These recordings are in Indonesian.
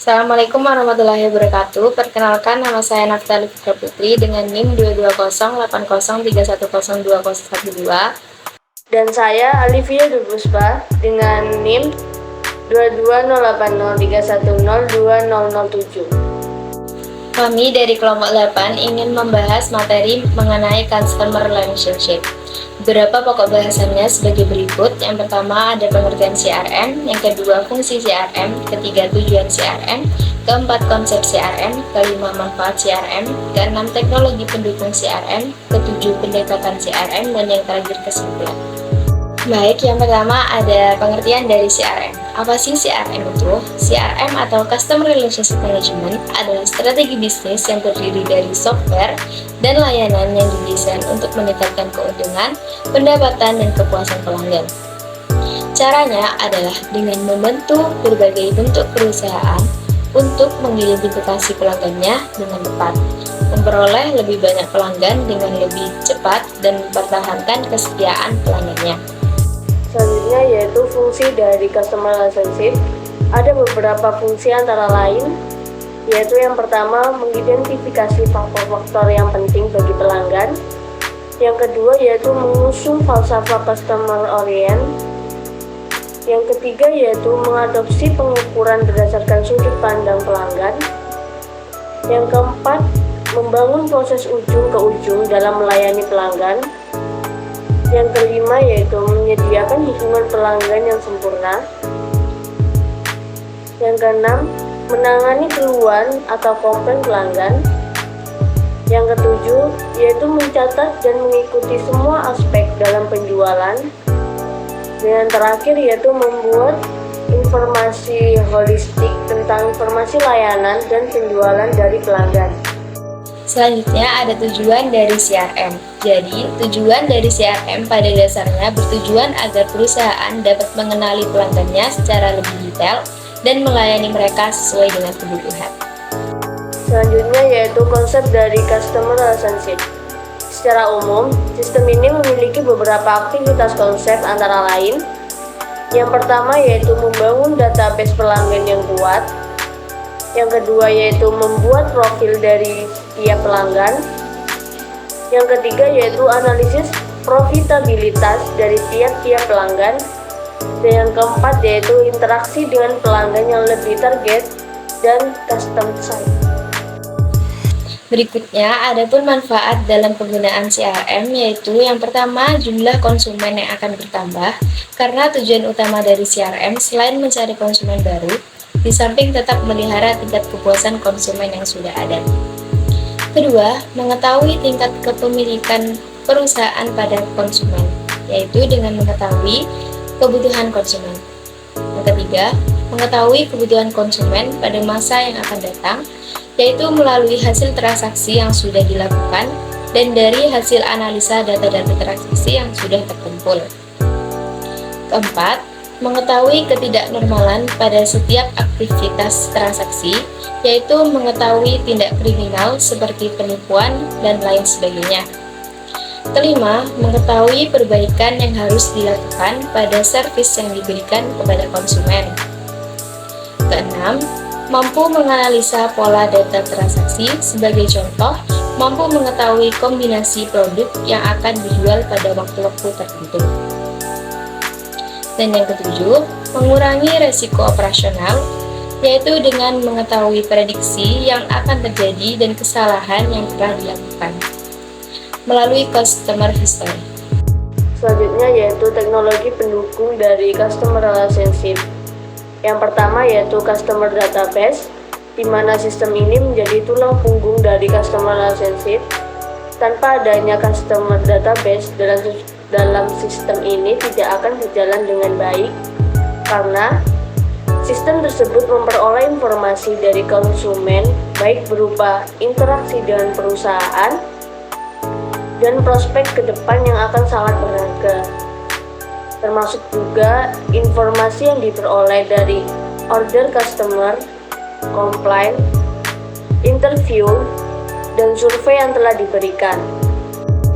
Assalamualaikum warahmatullahi wabarakatuh. Perkenalkan, nama saya Naftali Fitra Putri dengan NIM 2208081020112. Dan saya Alivia Dubuspa dengan NIM 2208031020007. Kami dari kelompok 8 ingin membahas materi mengenai customer relationship. Beberapa pokok bahasannya sebagai berikut. Yang pertama ada pengertian CRM, yang kedua fungsi CRM, ketiga tujuan CRM, keempat konsep CRM, kelima manfaat CRM, keenam teknologi pendukung CRM, ketujuh pendekatan CRM, dan yang terakhir kesimpulan. Baik, yang pertama ada pengertian dari CRM. Apa sih CRM itu? CRM atau Customer Relationship Management adalah strategi bisnis yang terdiri dari software dan layanan yang didesain untuk meningkatkan keuntungan, pendapatan, dan kepuasan pelanggan. Caranya adalah dengan membentuk berbagai bentuk perusahaan untuk mengidentifikasi pelanggannya dengan tepat, memperoleh lebih banyak pelanggan dengan lebih cepat, dan mempertahankan kesetiaan pelanggannya. Selanjutnya yaitu fungsi dari customer relationship. Ada beberapa fungsi antara lain, yaitu yang pertama mengidentifikasi faktor-faktor yang penting bagi pelanggan. Yang kedua yaitu mengusung falsafah customer orient. Yang ketiga yaitu mengadopsi pengukuran berdasarkan sudut pandang pelanggan. Yang keempat, membangun proses ujung ke ujung dalam melayani pelanggan. Yang kelima yaitu menyediakan hubungan pelanggan yang sempurna. Yang keenam, menangani keluhan atau komplain pelanggan. Yang ketujuh yaitu mencatat dan mengikuti semua aspek dalam penjualan. Dan yang terakhir yaitu membuat informasi holistik tentang informasi layanan dan penjualan dari pelanggan. Selanjutnya ada tujuan dari CRM. Jadi, tujuan dari CRM pada dasarnya bertujuan agar perusahaan dapat mengenali pelanggannya secara lebih detail dan melayani mereka sesuai dengan kebutuhan. Selanjutnya yaitu konsep dari customer relationship. Secara umum, sistem ini memiliki beberapa aktivitas konsep antara lain. Yang pertama yaitu membangun database pelanggan yang kuat. Yang kedua yaitu membuat profil dari setiap pelanggan. Yang ketiga yaitu analisis profitabilitas dari tiap-tiap pelanggan. Dan yang keempat yaitu interaksi dengan pelanggan yang lebih target dan custom site. Berikutnya, ada pun manfaat dalam penggunaan CRM, yaitu yang pertama, jumlah konsumen yang akan bertambah, karena tujuan utama dari CRM selain mencari konsumen baru, di samping tetap melihara tingkat kepuasan konsumen yang sudah ada. Kedua, mengetahui tingkat kepemilikan perusahaan pada konsumen, yaitu dengan mengetahui kebutuhan konsumen. Yang ketiga, mengetahui kebutuhan konsumen pada masa yang akan datang, yaitu melalui hasil transaksi yang sudah dilakukan dan dari hasil analisa data-data transaksi yang sudah terkumpul. Keempat, mengetahui ketidaknormalan pada setiap aktivitas transaksi, yaitu mengetahui tindak kriminal seperti penipuan dan lain sebagainya. Kelima, mengetahui perbaikan yang harus dilakukan pada servis yang diberikan kepada konsumen. Keenam, mampu menganalisa pola data transaksi, sebagai contoh, mampu mengetahui kombinasi produk yang akan dijual pada waktu-waktu tertentu. Dan yang ketujuh, mengurangi resiko operasional, yaitu dengan mengetahui prediksi yang akan terjadi dan kesalahan yang telah dilakukan melalui customer history. Selanjutnya yaitu teknologi pendukung dari customer relationship. Yang pertama yaitu customer database. di mana sistem ini menjadi tulang punggung dari customer relationship. Tanpa adanya customer database dalam sistem ini tidak akan berjalan dengan baik, karena sistem tersebut memperoleh informasi dari konsumen baik berupa interaksi dengan perusahaan dan prospek ke depan yang akan sangat berharga, termasuk juga informasi yang diperoleh dari order customer, complaint, interview, dan survei yang telah diberikan.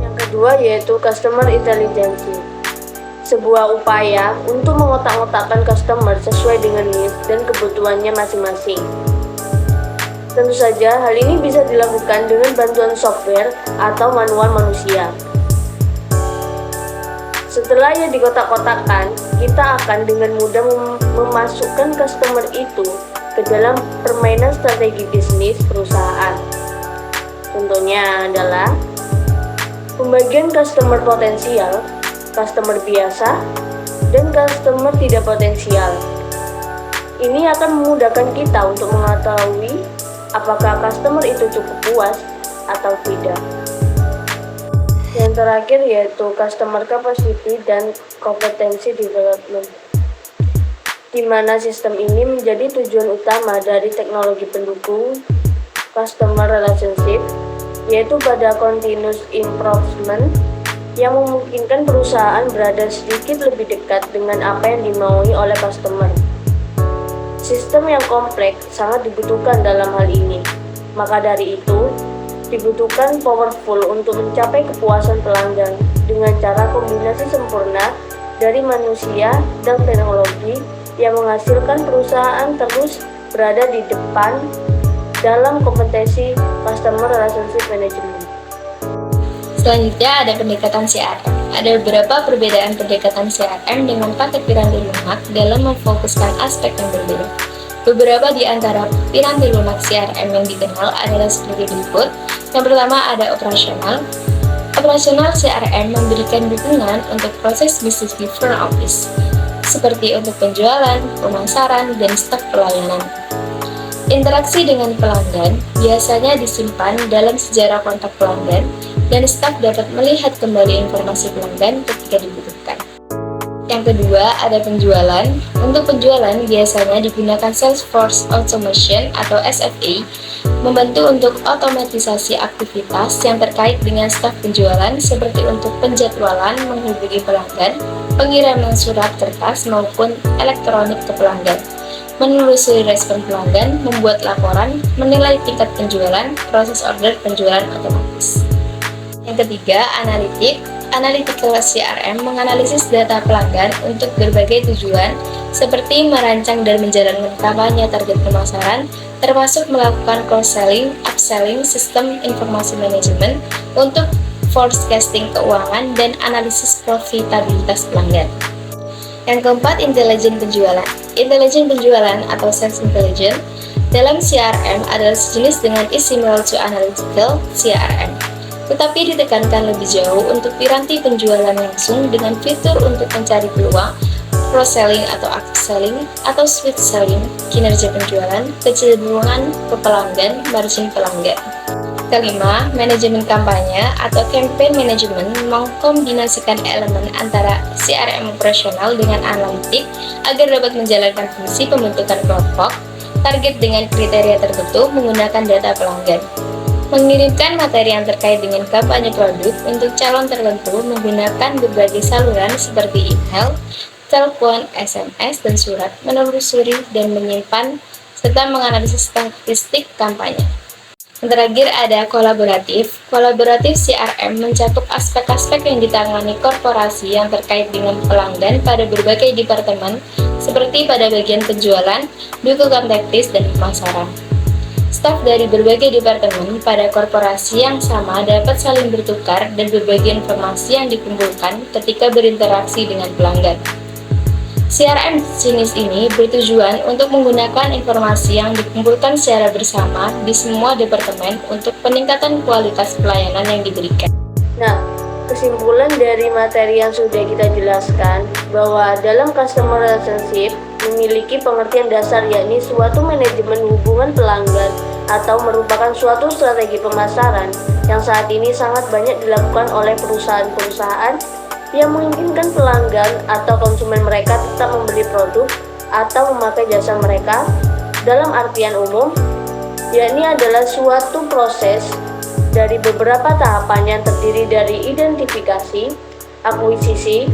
Yang kedua yaitu customer intelligence, sebuah upaya untuk mengotak-ngotakkan customer sesuai dengan needs dan kebutuhannya masing-masing. Tentu saja hal ini bisa dilakukan dengan bantuan software atau manual manusia. Setelah ia dikotak-kotakkan, kita akan dengan mudah memasukkan customer itu ke dalam permainan strategi bisnis perusahaan. Contohnya adalah pembagian customer potensial, customer biasa, dan customer tidak potensial. Ini akan memudahkan kita untuk mengetahui apakah customer itu cukup puas atau tidak. Yang terakhir yaitu customer capacity dan competency development, di mana sistem ini menjadi tujuan utama dari teknologi pendukung customer relationship, yaitu pada continuous improvement yang memungkinkan perusahaan berada sedikit lebih dekat dengan apa yang dimaui oleh customer. Sistem yang kompleks sangat dibutuhkan dalam hal ini, maka dari itu dibutuhkan powerful untuk mencapai kepuasan pelanggan dengan cara kombinasi sempurna dari manusia dan teknologi yang menghasilkan perusahaan terus berada di depan dalam kompetensi Customer Relationship Management. Selanjutnya ada pendekatan CRM. Ada beberapa perbedaan pendekatan CRM dengan paket piranti lunak dalam memfokuskan aspek yang berbeda. Beberapa di antara piranti lunak CRM yang dikenal adalah seperti berikut. Yang pertama ada operasional. Operasional CRM memberikan dukungan untuk proses bisnis di front office, seperti untuk penjualan, pemasaran, dan stok pelayanan. Interaksi dengan pelanggan biasanya disimpan dalam sejarah kontak pelanggan dan staf dapat melihat kembali informasi pelanggan ketika dibutuhkan. Yang kedua, ada penjualan. Untuk penjualan biasanya digunakan Salesforce Automation atau SFA, membantu untuk otomatisasi aktivitas yang terkait dengan staf penjualan seperti untuk penjadwalan menghubungi pelanggan, pengiriman surat kertas maupun elektronik ke pelanggan, menelusuri respon pelanggan, membuat laporan, menilai tingkat penjualan, proses order penjualan otomatis. Yang ketiga, analitik. Analytical CRM menganalisis data pelanggan untuk berbagai tujuan, seperti merancang dan menjalankan kampanye target pemasaran, termasuk melakukan cross-selling, upselling, sistem informasi manajemen untuk forecasting keuangan dan analisis profitabilitas pelanggan. Yang keempat, intelijen penjualan. Intelijen penjualan atau sales intelligence dalam CRM adalah sejenis dengan similar to analytical CRM, tetapi ditekankan lebih jauh untuk piranti penjualan langsung dengan fitur untuk mencari peluang, cross-selling atau upselling atau switch selling, kinerja penjualan, kecenderungan ke pelanggan, margin pelanggan. Kelima, manajemen kampanye atau campaign management mengkombinasikan elemen antara CRM operasional dengan analitik agar dapat menjalankan fungsi pembentukan kelompok, target dengan kriteria tertentu menggunakan data pelanggan. Mengirimkan materi yang terkait dengan kampanye produk untuk calon tertentu menggunakan berbagai saluran seperti email, telepon, SMS, dan surat, menelusuri dan menyimpan serta menganalisis statistik kampanye. Yang terakhir ada kolaboratif. Kolaboratif CRM mencakup aspek-aspek yang ditangani korporasi yang terkait dengan pelanggan pada berbagai departemen seperti pada bagian penjualan, dukungan teknis, dan pemasaran. Staf dari berbagai departemen pada korporasi yang sama dapat saling bertukar dan berbagi informasi yang dikumpulkan ketika berinteraksi dengan pelanggan. CRM jenis ini bertujuan untuk menggunakan informasi yang dikumpulkan secara bersama di semua departemen untuk peningkatan kualitas pelayanan yang diberikan. Nah, kesimpulan dari materi yang sudah kita jelaskan bahwa dalam customer relationship memiliki pengertian dasar, yakni suatu manajemen hubungan pelanggan atau merupakan suatu strategi pemasaran yang saat ini sangat banyak dilakukan oleh perusahaan-perusahaan yang menginginkan pelanggan atau konsumen mereka tetap membeli produk atau memakai jasa mereka. Dalam artian umum, yakni adalah suatu proses dari beberapa tahapan yang terdiri dari identifikasi, akuisisi,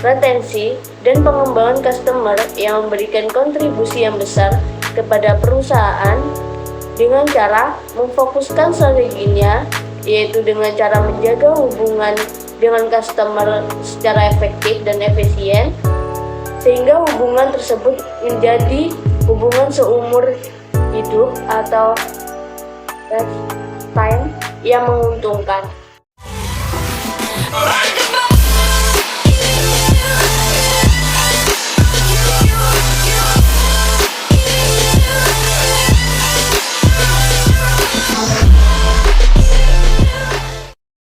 retensi, dan pengembangan customer yang memberikan kontribusi yang besar kepada perusahaan dengan cara memfokuskan strateginya, yaitu dengan cara menjaga hubungan dengan customer secara efektif dan efisien, sehingga hubungan tersebut menjadi hubungan seumur hidup atau lifetime yang menguntungkan.